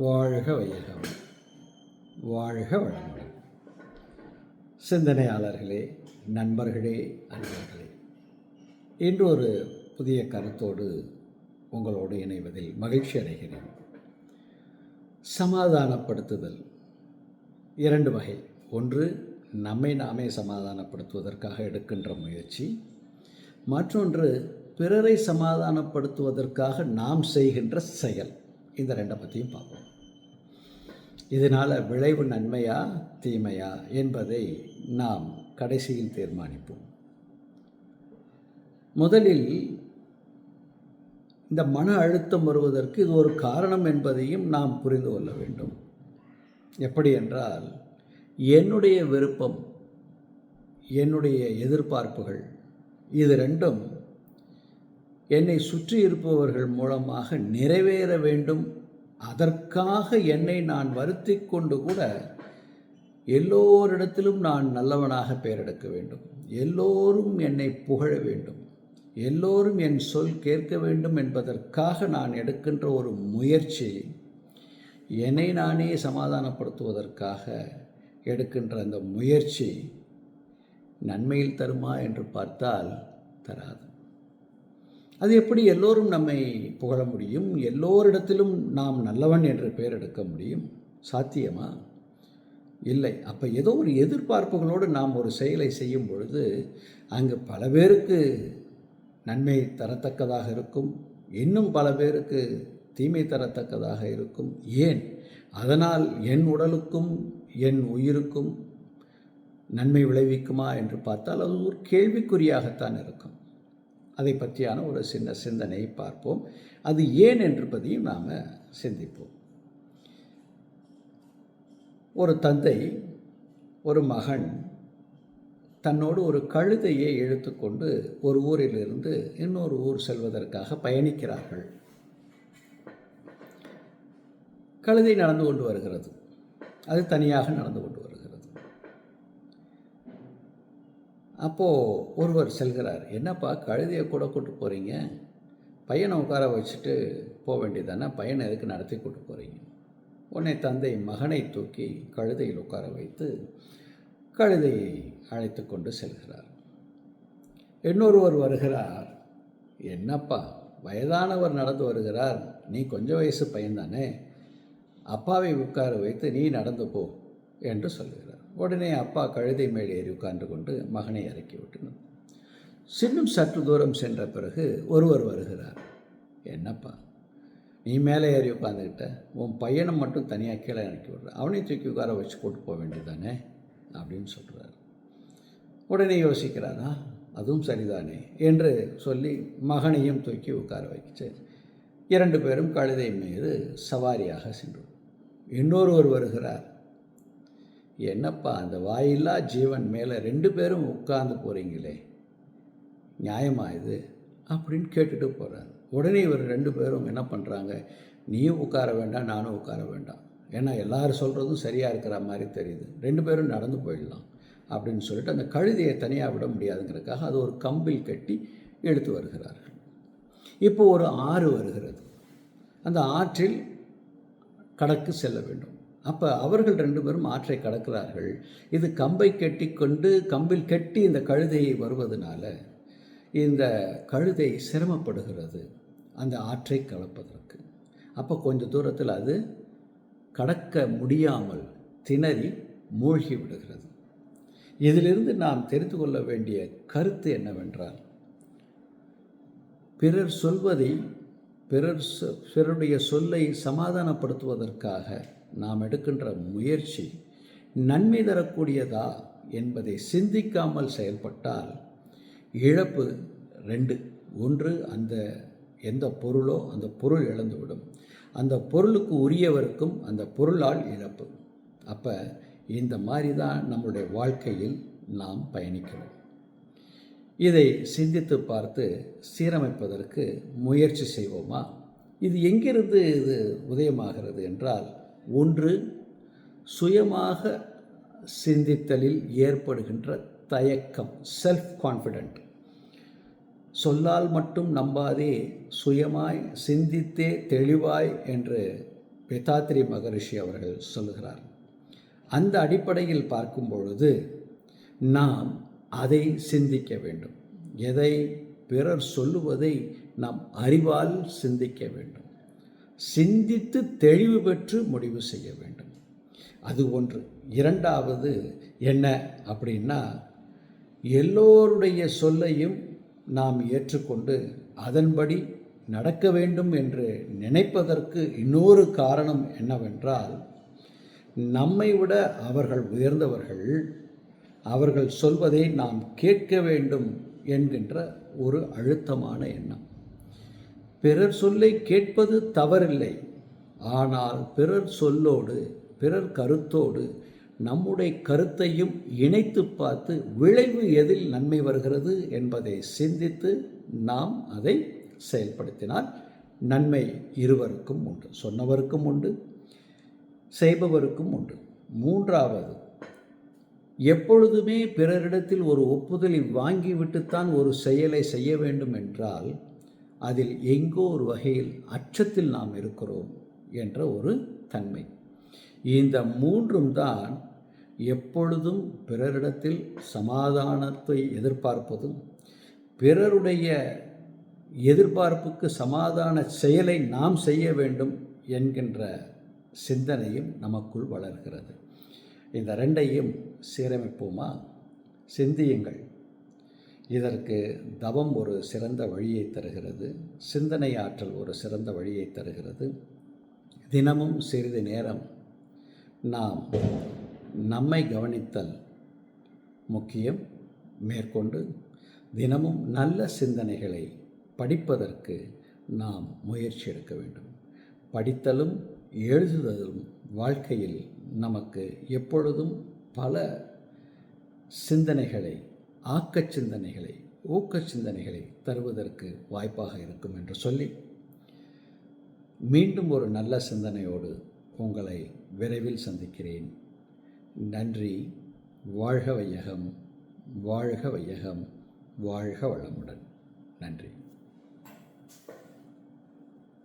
வாழ்க வையகம், வாழ்க வளமுடன். சிந்தனையாளர்களே, நண்பர்களே, அன்பர்களே, இன்று ஒரு புதிய கருத்தோடு உங்களோடு இணைவதில் மகிழ்ச்சி அடைகிறேன். சமாதானப்படுத்துதல் இரண்டு வகை. ஒன்று, நம்மை நாமே சமாதானப்படுத்துவதற்காக எடுக்கின்ற முயற்சி. மற்றொன்று, பிறரை சமாதானப்படுத்துவதற்காக நாம் செய்கின்ற செயல். இந்த ரெண்டை பற்றியும் பார்ப்போம். இதனால் விளைவு நன்மையா தீமையா என்பதை நாம் கடைசியில் தீர்மானிப்போம். முதலில் இந்த மன அழுத்தம் வருவதற்கு இது ஒரு காரணம் என்பதையும் நாம் புரிந்து கொள்ள வேண்டும். எப்படி என்றால், என்னுடைய விருப்பம், என்னுடைய எதிர்பார்ப்புகள், இது ரெண்டும் என்னை சுற்றி இருப்பவர்கள் மூலமாக நிறைவேற வேண்டும். அதற்காக என்னை நான் வருத்தி கொண்டு கூட எல்லோரிடத்திலும் நான் நல்லவனாக பெயரெடுக்க வேண்டும், எல்லோரும் என்னை புகழ வேண்டும், எல்லோரும் என் சொல் கேட்க வேண்டும் என்பதற்காக நான் எடுக்கின்ற ஒரு முயற்சி, என்னை நானே சமாதானப்படுத்துவதற்காக எடுக்கின்ற அந்த முயற்சி நன்மையில் தருமா என்று பார்த்தால் தராது. அது எப்படி எல்லோரும் நம்மை புகழ முடியும்? எல்லோரிடத்திலும் நாம் நல்லவன் என்று பெயர் எடுக்க முடியும்? சாத்தியமா? இல்லை. அப்போ ஏதோ ஒரு எதிர்பார்ப்புகளோடு நாம் ஒரு செயலை செய்யும் பொழுது அங்கு பல பேருக்கு நன்மை தரத்தக்கதாக இருக்கும், இன்னும் பல பேருக்கு தீமை தரத்தக்கதாக இருக்கும். ஏன்? அதனால் என் உடலுக்கும் என் உயிருக்கும் நன்மை விளைவிக்குமா என்று பார்த்தால் அது ஒரு கேள்விக்குறியாகத்தான் இருக்கும். அதை பற்றியான ஒரு சின்ன சிந்தனையை பார்ப்போம். அது ஏன் என்பதையும் நாம் சிந்திப்போம். ஒரு தந்தை, ஒரு மகன் தன்னோடு ஒரு கழுதையை இழுத்துக்கொண்டு ஒரு ஊரிலிருந்து இன்னொரு ஊர் செல்வதற்காக பயணிக்கிறார்கள். கழுதை நடந்து கொண்டு வருகிறது. அது தனியாக நடந்து கொண்டு வருகிறது. அப்போது ஒருவர் செல்கிறார். என்னப்பா, கழுதையை கூட கூட்டு போகிறீங்க? பையனை உட்கார வச்சுட்டு போக வேண்டியதானே, பையனை எதுக்கு நடத்தி கூட்டு போகிறீங்க? உடனே தந்தை மகனை தூக்கி கழுதையில் உட்கார வைத்து கழுதையை அழைத்து கொண்டு செல்கிறார். இன்னொருவர் வருகிறார். என்னப்பா, வயதானவர் நடந்து வருகிறார், நீ கொஞ்சம் வயசு பையன்தானே, அப்பாவை உட்கார வைத்து நீ நடந்து போ என்று சொல்கிறார். உடனே அப்பா கழுதை மேல் ஏறி உட்கார்ந்து கொண்டு மகனை இறக்கி விட்டனர். இன்னும் சற்று தூரம் சென்ற பிறகு ஒருவர் வருகிறார். என்னப்பா, நீ மேலே ஏறி உட்காந்துக்கிட்ட, உன் பையனை மட்டும் தனியாக கீழே இறக்கி விடுற, அவனையும் தூக்கி உட்கார வச்சு கூட்டு போக வேண்டியதானே அப்படின்னு சொல்கிறார். உடனே யோசிக்கிறாரா, அதுவும் சரிதானே என்று சொல்லி மகனையும் தூக்கி உட்கார வச்சு இரண்டு பேரும் கழுதை மீது சவாரியாக சென்று. இன்னொருவர் வருகிறார். என்னப்பா, அந்த வாயில்லா ஜீவன் மேலே ரெண்டு பேரும் உட்கார்ந்து போகிறீங்களே, நியாயமா இது அப்படின்னு கேட்டுட்டு போகிறார். உடனே இவர் ரெண்டு பேரும் என்ன பண்ணுறாங்க, நீயும் உட்கார வேண்டாம், நானும் உட்கார வேண்டாம், ஏன்னா எல்லாரும் சொல்கிறதும் சரியாக இருக்கிற மாதிரி தெரியுது, ரெண்டு பேரும் நடந்து போயிடலாம் அப்படின்னு சொல்லிட்டு அந்த கழுதையை தனியாக விட முடியாதுங்கிறதுக்காக அது ஒரு கம்பில் கட்டி எடுத்து வருகிறார்கள். இப்போ ஒரு ஆறு வருகிறது. அந்த ஆற்றில் கடக்கு செல்ல வேண்டும். அப்போ அவர்கள் ரெண்டு பேரும் ஆற்றை கடக்கிறார்கள். இது கம்பை கட்டி கொண்டு கம்பில் கட்டி இந்த கழுதையை வருவதனால இந்த கழுதை சிரமப்படுகிறது அந்த ஆற்றை கடப்பதற்கு. அப்போ கொஞ்சம் தூரத்தில் அது கடக்க முடியாமல் திணறி மூழ்கி விடுகிறது. இதிலிருந்து நாம் தெரிந்து கொள்ள வேண்டிய கருத்து என்னவென்றால், பிறர் சொல்வதை, பிறருடைய சொல்லை சமாதானப்படுத்துவதற்காக நாம் எடுக்கின்ற முயற்சி நன்மை தரக்கூடியதா என்பதை சிந்திக்காமல் செயல்பட்டால் இழப்பு ரெண்டு. ஒன்று, அந்த எந்த பொருளோ அந்த பொருள் இழந்துவிடும், அந்த பொருளுக்கு உரியவருக்கும் அந்த பொருளால் இழப்பு. அப்போ இந்த மாதிரி தான் நம்முடைய வாழ்க்கையில் நாம் பயணிக்கிறோம். இதை சிந்தித்து பார்த்து சீரமைப்பதற்கு முயற்சி செய்வோமா? இது எங்கிருந்து இது உதயமாகிறது என்றால், ஒன்று, சுயமாக சிந்தித்தலில் ஏற்படுகின்ற தயக்கம், செல்ஃப் கான்ஃபிடென்ட். சொல்லால் மட்டும் நம்பாதே, சுயமாய் சிந்தித்தே தெளிவாய் என்று வேதாத்ரி மகரிஷி அவர்கள் சொல்லுகிறார். அந்த அடிப்படையில் பார்க்கும் பொழுது நாம் அதை சிந்திக்க வேண்டும். எதை? பிறர் சொல்லுவதை நாம் அறிவால் சிந்திக்க வேண்டும். சிந்தித்து தெளிவு பெற்று முடிவு செய்ய வேண்டும். அது ஒன்று. இரண்டாவது என்ன அப்படின்னா, எல்லோருடைய சொல்லையும் நாம் ஏற்றுக்கொண்டு அதன்படி நடக்க வேண்டும் என்று நினைப்பதற்கு இன்னொரு காரணம் என்னவென்றால், நம்மை விட அவர்கள் உயர்ந்தவர்கள், அவர்கள் சொல்வதை நாம் கேட்க வேண்டும் என்கின்ற ஒரு அழுத்தமான எண்ணம். பிறர் சொல்லை கேட்பது தவறில்லை. ஆனால் பிறர் சொல்லோடு, பிறர் கருத்தோடு நம்முடைய கருத்தையும் இணைத்து பார்த்து விளைவு எதில் நன்மை வருகிறது என்பதை சிந்தித்து நாம் அதை செயல்படுத்தினால் நன்மை இருவருக்கும் உண்டு. சொன்னவருக்கும் உண்டு, செய்பவருக்கும் உண்டு. மூன்றாவது, எப்பொழுதுமே பிறரிடத்தில் ஒரு ஒப்புதலை வாங்கிவிட்டுத்தான் ஒரு செயலை செய்ய வேண்டும் என்றால் அதில் எங்கோ ஒரு வகையில் அச்சத்தில் நாம் இருக்கிறோம் என்ற ஒரு தன்மை. இந்த மூன்றும் தான் எப்பொழுதும் பிறரிடத்தில் சமாதானத்தை எதிர்பார்ப்பதும், பிறருடைய எதிர்பார்ப்புக்கு சமாதான செயலை நாம் செய்ய வேண்டும் என்கின்ற சிந்தனையும் நமக்குள் வளர்கிறது. இந்த ரெண்டையும் சீரமைப்போமா? சிந்தியுங்கள். இதற்கு தவம் ஒரு சிறந்த வழியை தருகிறது. சிந்தனை ஆற்றல் ஒரு சிறந்த வழியை தருகிறது. தினமும் சிறிது நேரம் நாம் நம்மை கவனித்தல் முக்கியம். மேற்கொண்டு தினமும் நல்ல சிந்தனைகளை படிப்பதற்கு நாம் முயற்சி எடுக்க வேண்டும். படித்தலும் எழுதுதலும் வாழ்க்கையில் நமக்கு எப்பொழுதும் பல சிந்தனைகளை, ஆக்கச் சிந்தனைகளை, ஊக்கச் சிந்தனைகளை தருவதற்கு வாய்ப்பாக இருக்கும் என்று சொல்லி, மீண்டும் ஒரு நல்ல சிந்தனையோடு உங்களை விரைவில் சந்திக்கிறேன். நன்றி. வாழ்க வையகம், வாழ்க வையகம், வாழ்க வளமுடன். நன்றி.